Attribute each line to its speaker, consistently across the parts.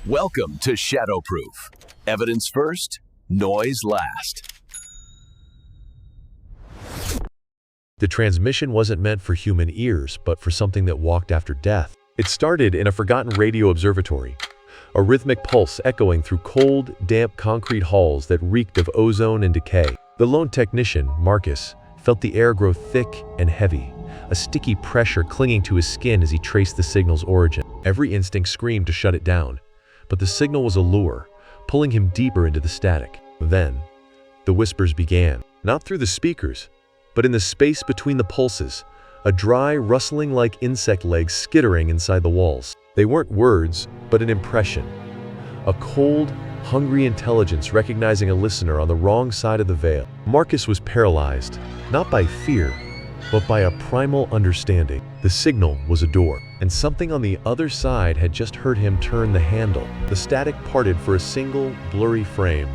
Speaker 1: Welcome to Shadowproof. Evidence first, noise last.
Speaker 2: The transmission wasn't meant for human ears, but for something that walked after death. It started in a forgotten radio observatory, a rhythmic pulse echoing through cold, damp concrete halls that reeked of ozone and decay. The lone technician, Marcus, felt the air grow thick and heavy, a sticky pressure clinging to his skin as he traced the signal's origin. Every instinct screamed to shut it down, but the signal was a lure, pulling him deeper into the static. Then, the whispers began, not through the speakers, but in the space between the pulses, a dry, rustling like insect legs skittering inside the walls. They weren't words, but an impression. A cold, hungry intelligence recognizing a listener on the wrong side of the veil. Marcus was paralyzed, not by fear, but by a primal understanding. The signal was a door, and something on the other side had just heard him turn the handle. The static parted for a single, blurry frame.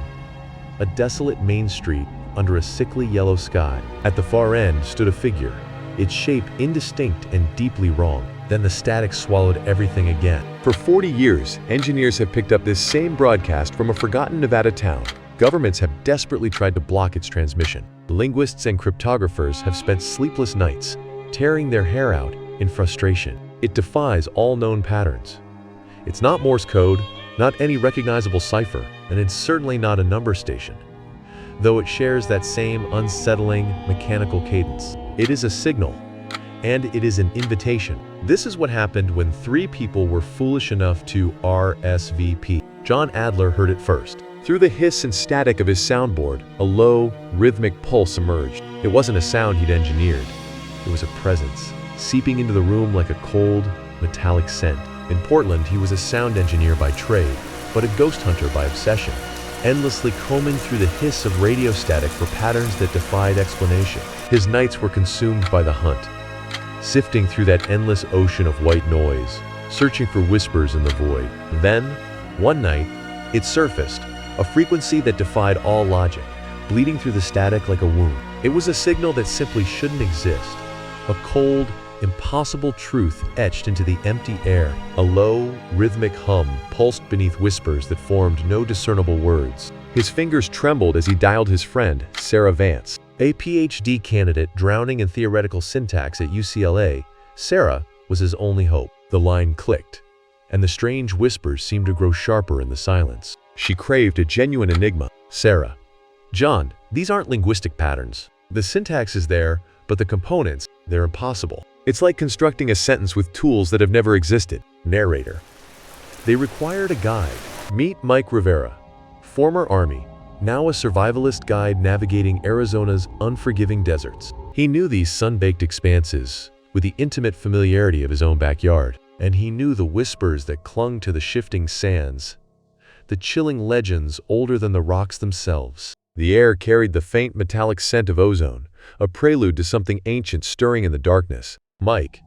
Speaker 2: A desolate main street under a sickly yellow sky. At the far end stood a figure, its shape indistinct and deeply wrong. Then the static swallowed everything again. For 40 years, engineers have picked up this same broadcast from a forgotten Nevada town. Governments have desperately tried to block its transmission. Linguists and cryptographers have spent sleepless nights, tearing their hair out in frustration. It defies all known patterns. It's not Morse code, not any recognizable cipher, and it's certainly not a number station, though it shares that same unsettling, mechanical cadence. It is a signal, and it is an invitation. This is what happened when 3 people were foolish enough to RSVP. John Adler heard it first. Through the hiss and static of his soundboard, a low, rhythmic pulse emerged. It wasn't a sound he'd engineered. It was a presence, seeping into the room like a cold, metallic scent. In Portland, he was a sound engineer by trade, but a ghost hunter by obsession, endlessly combing through the hiss of radio static for patterns that defied explanation. His nights were consumed by the hunt, sifting through that endless ocean of white noise, searching for whispers in the void. Then, one night, it surfaced, a frequency that defied all logic, bleeding through the static like a wound. It was a signal that simply shouldn't exist, a cold, impossible truth etched into the empty air. A low, rhythmic hum pulsed beneath whispers that formed no discernible words. His fingers trembled as he dialed his friend, Sarah Vance. A PhD candidate drowning in theoretical syntax at UCLA, Sarah was his only hope. The line clicked, and the strange whispers seemed to grow sharper in the silence. She craved a genuine enigma. Sarah: John, these aren't linguistic patterns. The syntax is there, but the components, they're impossible. It's like constructing a sentence with tools that have never existed. Narrator: they required a guide. Meet Mike Rivera, former Army, now a survivalist guide navigating Arizona's unforgiving deserts. He knew these sun-baked expanses with the intimate familiarity of his own backyard, and he knew the whispers that clung to the shifting sands, the chilling legends older than the rocks themselves. The air carried the faint metallic scent of ozone, a prelude to something ancient stirring in the darkness. Mike,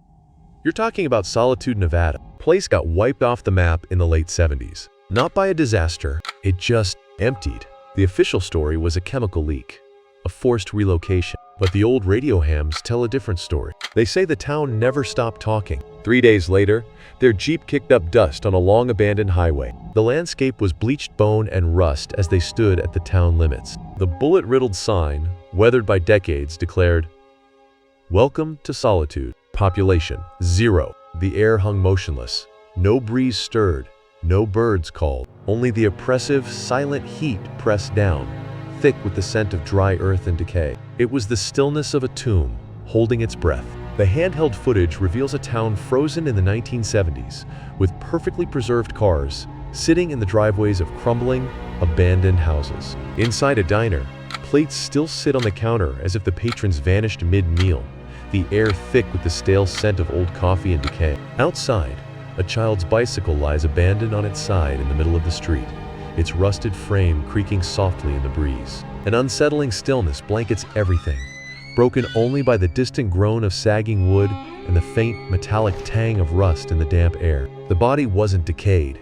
Speaker 2: you're talking about Solitude, Nevada. Place got wiped off the map in the late 70s. Not by a disaster, it just emptied. The official story was a chemical leak, a forced relocation. But the old radio hams tell a different story. They say the town never stopped talking. 3 days later, their Jeep kicked up dust on a long-abandoned highway. The landscape was bleached bone and rust as they stood at the town limits. The bullet-riddled sign, weathered by decades, declared, "Welcome to Solitude. Population 0. The air hung motionless. No breeze stirred. No birds called. Only the oppressive, silent heat pressed down, thick with the scent of dry earth and decay. It was the stillness of a tomb, holding its breath." The handheld footage reveals a town frozen in the 1970s, with perfectly preserved cars sitting in the driveways of crumbling, abandoned houses. Inside a diner, plates still sit on the counter as if the patrons vanished mid-meal, the air thick with the stale scent of old coffee and decay. Outside, a child's bicycle lies abandoned on its side in the middle of the street, its rusted frame creaking softly in the breeze. An unsettling stillness blankets everything, broken only by the distant groan of sagging wood and the faint metallic tang of rust in the damp air. The body wasn't decayed.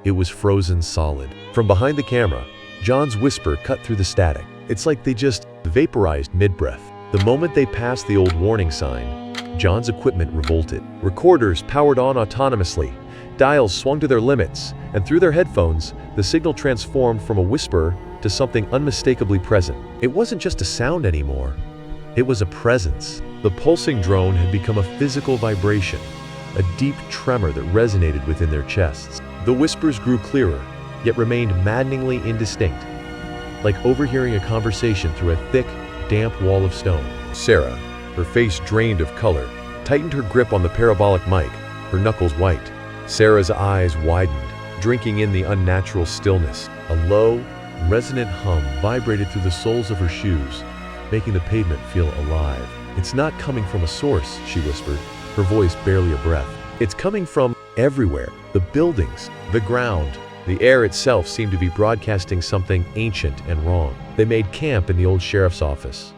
Speaker 2: It was frozen solid. From behind the camera, John's whisper cut through the static. It's like they just vaporized mid-breath. The moment they passed the old warning sign, John's equipment revolted. Recorders powered on autonomously, Dials swung to their limits, and through their headphones, the signal transformed from a whisper to something unmistakably present. It wasn't just a sound anymore. It was a presence. The pulsing drone had become a physical vibration, a deep tremor that resonated within their chests. The whispers grew clearer, yet remained maddeningly indistinct, like overhearing a conversation through a thick, damp wall of stone. Sarah, her face drained of color, tightened her grip on the parabolic mic, her knuckles white. Sarah's eyes widened, drinking in the unnatural stillness. A low, resonant hum vibrated through the soles of her shoes, making the pavement feel alive. "It's not coming from a source," she whispered, her voice barely a breath. "It's coming from everywhere. The buildings, the ground, the air itself seemed to be broadcasting something ancient and wrong." They made camp in the old sheriff's office,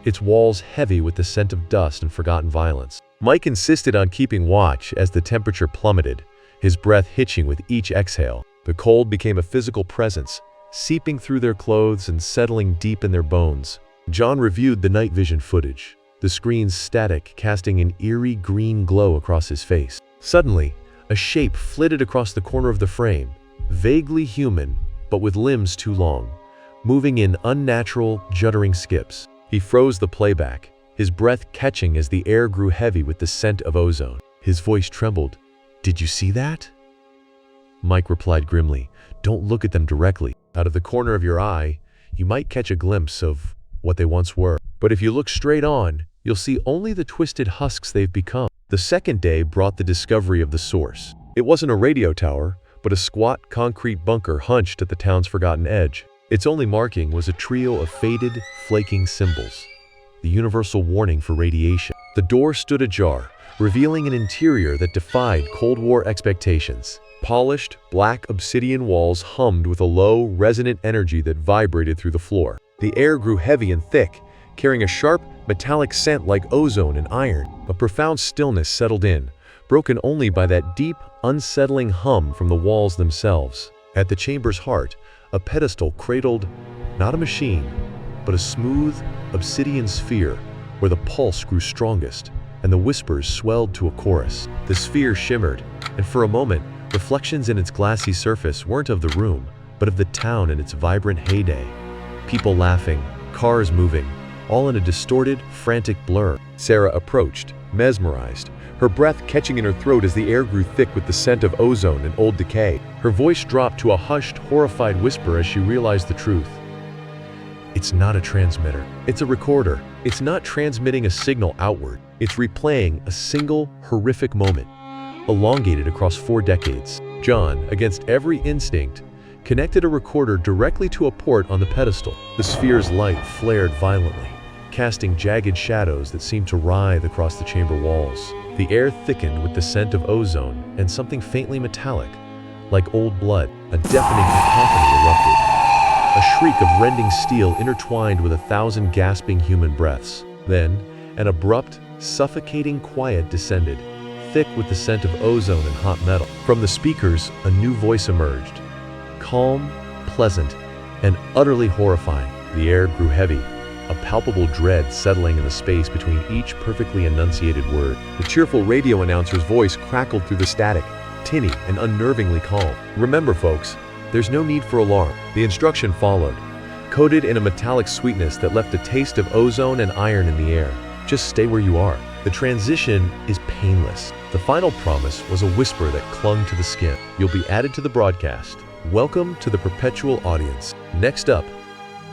Speaker 2: its walls heavy with the scent of dust and forgotten violence. Mike insisted on keeping watch as the temperature plummeted, his breath hitching with each exhale. The cold became a physical presence, seeping through their clothes and settling deep in their bones. John reviewed the night vision footage, the screen's static casting an eerie green glow across his face. Suddenly, a shape flitted across the corner of the frame, vaguely human, but with limbs too long, moving in unnatural, juddering skips. He froze the playback, his breath catching as the air grew heavy with the scent of ozone. His voice trembled. "Did you see that?" Mike replied grimly, "Don't look at them directly. Out of the corner of your eye, you might catch a glimpse of what they once were. But if you look straight on, you'll see only the twisted husks they've become." The second day brought the discovery of the source. It wasn't a radio tower, but a squat concrete bunker hunched at the town's forgotten edge. Its only marking was a trio of faded, flaking symbols, the universal warning for radiation. The door stood ajar, revealing an interior that defied Cold War expectations. Polished, black obsidian walls hummed with a low, resonant energy that vibrated through the floor. The air grew heavy and thick, carrying a sharp, metallic scent like ozone and iron. A profound stillness settled in, broken only by that deep, unsettling hum from the walls themselves. At the chamber's heart, a pedestal cradled, not a machine, but a smooth, obsidian sphere where the pulse grew strongest and the whispers swelled to a chorus. The sphere shimmered, and for a moment, reflections in its glassy surface weren't of the room, but of the town in its vibrant heyday. People laughing, cars moving, all in a distorted, frantic blur. Sarah approached, mesmerized, her breath catching in her throat as the air grew thick with the scent of ozone and old decay. Her voice dropped to a hushed, horrified whisper as she realized the truth. "It's not a transmitter. It's a recorder. It's not transmitting a signal outward. It's replaying a single, horrific moment, elongated across 4 decades." John, against every instinct, connected a recorder directly to a port on the pedestal. The sphere's light flared violently, casting jagged shadows that seemed to writhe across the chamber walls. The air thickened with the scent of ozone and something faintly metallic, like old blood. A deafening cacophony erupted, a shriek of rending steel intertwined with 1,000 gasping human breaths. Then, an abrupt, suffocating quiet descended, thick with the scent of ozone and hot metal. From the speakers, a new voice emerged, calm, pleasant, and utterly horrifying. The air grew heavy, a palpable dread settling in the space between each perfectly enunciated word. The cheerful radio announcer's voice crackled through the static, tinny and unnervingly calm. "Remember, folks, there's no need for alarm." The instruction followed, coated in a metallic sweetness that left a taste of ozone and iron in the air. "Just stay where you are. The transition is painless." The final promise was a whisper that clung to the skin. "You'll be added to the broadcast. Welcome to the perpetual audience." Next up,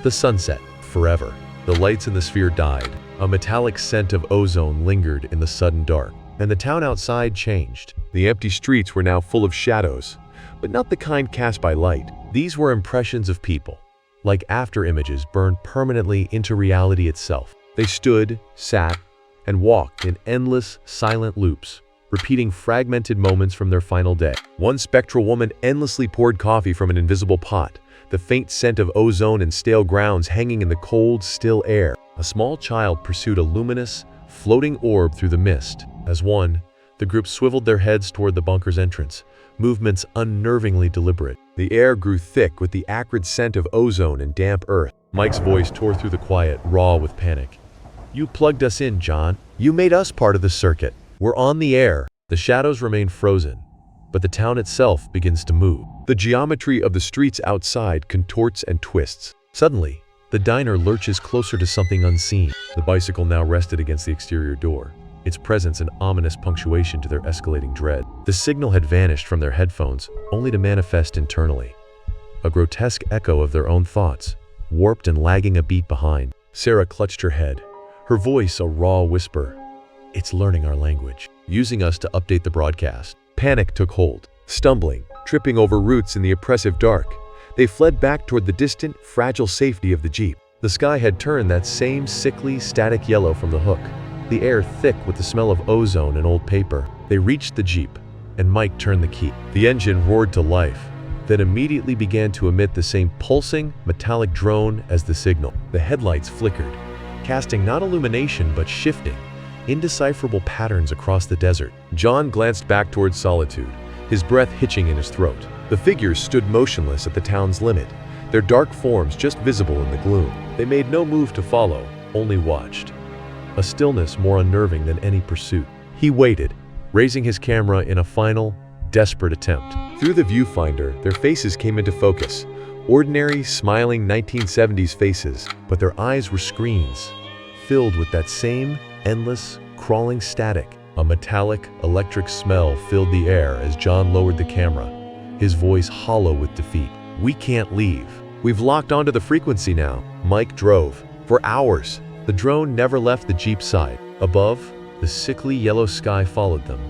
Speaker 2: the sunset. Forever. The lights in the sphere died. A metallic scent of ozone lingered in the sudden dark, and the town outside changed. The empty streets were now full of shadows, but not the kind cast by light. These were impressions of people, like after images burned permanently into reality itself. They stood, sat, and walked in endless, silent loops, repeating fragmented moments from their final day. One spectral woman endlessly poured coffee from an invisible pot, the faint scent of ozone and stale grounds hanging in the cold, still air. A small child pursued a luminous, floating orb through the mist. As one, the group swiveled their heads toward the bunker's entrance, movements unnervingly deliberate. The air grew thick with the acrid scent of ozone and damp earth. Mike's voice tore through the quiet, raw with panic. "You plugged us in, John. You made us part of the circuit. We're on the air." The shadows remained frozen, but the town itself begins to move. The geometry of the streets outside contorts and twists. Suddenly, the diner lurches closer to something unseen. The bicycle now rested against the exterior door, its presence an ominous punctuation to their escalating dread. The signal had vanished from their headphones, only to manifest internally. A grotesque echo of their own thoughts, warped and lagging a beat behind. Sarah clutched her head, her voice a raw whisper. "It's learning our language, using us to update the broadcast." Panic took hold. Stumbling, tripping over roots in the oppressive dark, they fled back toward the distant, fragile safety of the Jeep. The sky had turned that same sickly, static yellow from the hook, the air thick with the smell of ozone and old paper. They reached the Jeep, and Mike turned the key. The engine roared to life, then immediately began to emit the same pulsing, metallic drone as the signal. The headlights flickered, casting not illumination but shifting, indecipherable patterns across the desert. John glanced back towards Solitude, his breath hitching in his throat. The figures stood motionless at the town's limit, their dark forms just visible in the gloom. They made no move to follow, only watched. A stillness more unnerving than any pursuit. He waited, raising his camera in a final, desperate attempt. Through the viewfinder, their faces came into focus. Ordinary, smiling 1970s faces, but their eyes were screens, filled with that same endless, crawling static. A metallic, electric smell filled the air as John lowered the camera, his voice hollow with defeat. "We can't leave. We've locked onto the frequency now." Mike drove. For hours, the drone never left the Jeep's side. Above, the sickly yellow sky followed them,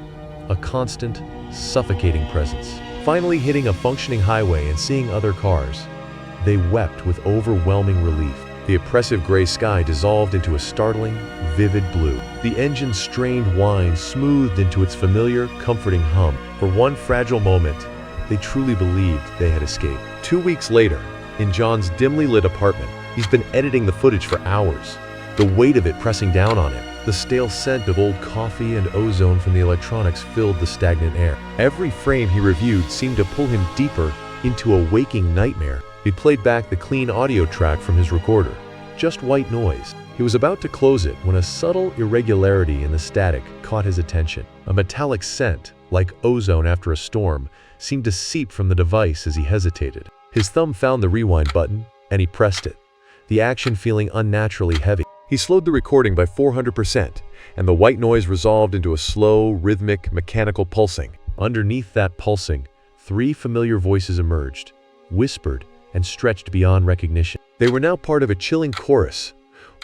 Speaker 2: a constant, suffocating presence. Finally hitting a functioning highway and seeing other cars, they wept with overwhelming relief. The oppressive gray sky dissolved into a startling, vivid blue. The engine's strained whine smoothed into its familiar, comforting hum. For one fragile moment, they truly believed they had escaped. 2 weeks later, in John's dimly lit apartment, he's been editing the footage for hours, the weight of it pressing down on him. The stale scent of old coffee and ozone from the electronics filled the stagnant air. Every frame he reviewed seemed to pull him deeper into a waking nightmare. He played back the clean audio track from his recorder, just white noise. He was about to close it when a subtle irregularity in the static caught his attention. A metallic scent, like ozone after a storm, seemed to seep from the device as he hesitated. His thumb found the rewind button, and he pressed it, the action feeling unnaturally heavy. He slowed the recording by 400%, and the white noise resolved into a slow, rhythmic, mechanical pulsing. Underneath that pulsing, 3 familiar voices emerged, whispered, and stretched beyond recognition. They were now part of a chilling chorus,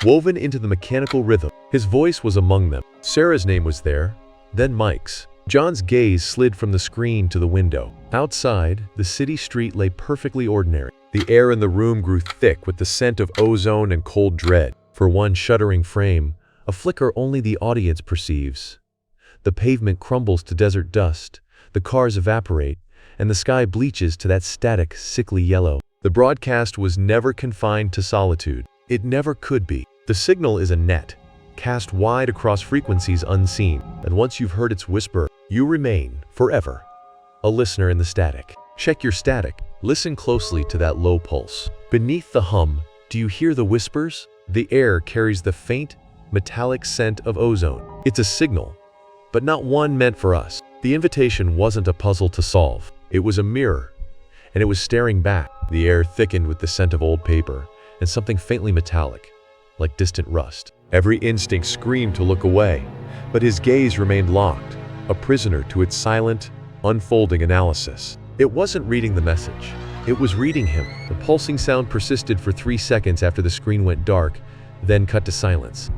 Speaker 2: woven into the mechanical rhythm. His voice was among them. Sarah's name was there, then Mike's. John's gaze slid from the screen to the window. Outside, the city street lay perfectly ordinary. The air in the room grew thick with the scent of ozone and cold dread. For one shuddering frame, a flicker only the audience perceives. The pavement crumbles to desert dust, the cars evaporate, and the sky bleaches to that static, sickly yellow. The broadcast was never confined to Solitude. It never could be. The signal is a net, cast wide across frequencies unseen, and once you've heard its whisper, you remain, forever, a listener in the static. Check your static. Listen closely to that low pulse. Beneath the hum, do you hear the whispers? The air carries the faint, metallic scent of ozone. It's a signal, but not one meant for us. The invitation wasn't a puzzle to solve. It was a mirror, and it was staring back. The air thickened with the scent of old paper and something faintly metallic, like distant rust. Every instinct screamed to look away, but his gaze remained locked, a prisoner to its silent, unfolding analysis. It wasn't reading the message. It was reading him. The pulsing sound persisted for 3 seconds after the screen went dark, then cut to silence.